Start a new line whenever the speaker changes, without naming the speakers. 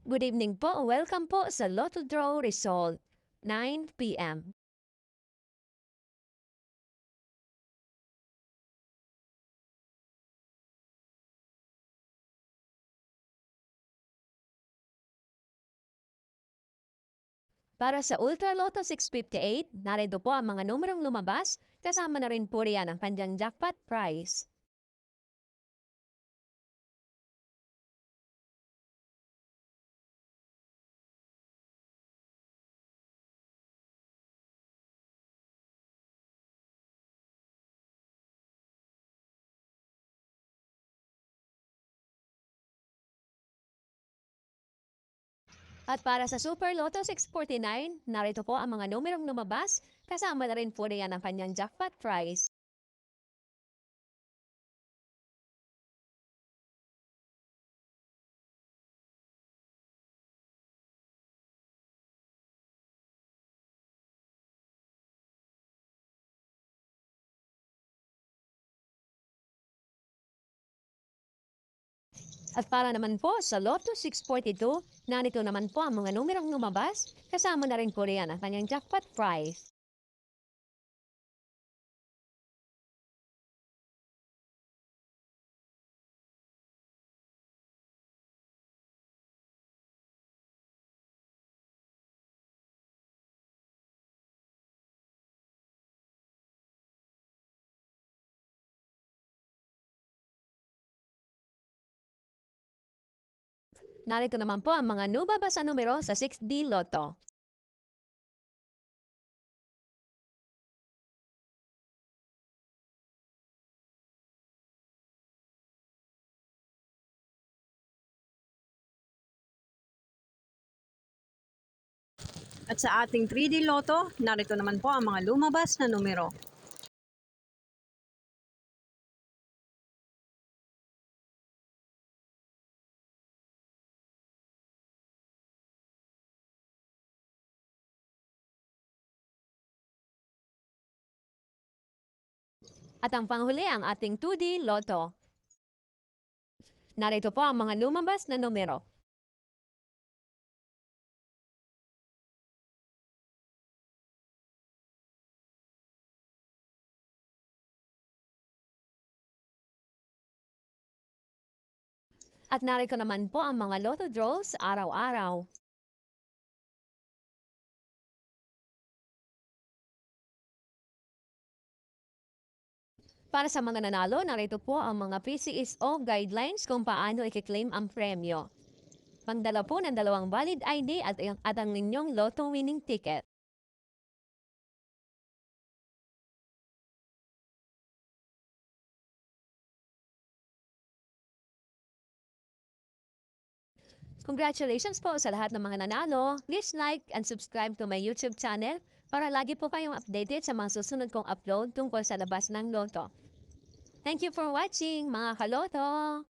Good evening po. Welcome po sa Lotto Draw Result, 9 p.m. Para sa Ultra Lotto 658, narito po ang mga numerong lumabas, kasama na rin po riyan ang kanyang jackpot prize. At para sa Super Lotto 649, narito po ang mga numerong lumabas, kasama na rin po riyan ang kanyang jackpot prize. At para naman po sa Lotto 642, narito naman po ang mga numerong lumabas, kasama na rin po riyan ang kanyang jackpot prize. Narito naman po ang mga lumabas na numero sa 6D Lotto.
At sa ating 3D Lotto, narito naman po ang mga lumabas na numero.
At ang panghuli ang ating 2D Lotto. Narito po ang mga lumabas na numero. At narito naman po ang mga Lotto draws araw-araw. Para sa mga nanalo, narito po ang mga PCSO guidelines kung paano i-claim ang premyo. Magdala po ng 2 valid ID at ang inyong Lotto winning ticket. Congratulations po sa lahat ng mga nanalo. Please like and subscribe to my YouTube channel para lagi po kayong updated sa mga susunod kong upload tungkol sa labas ng Lotto. Thank you for watching, mga kaloto!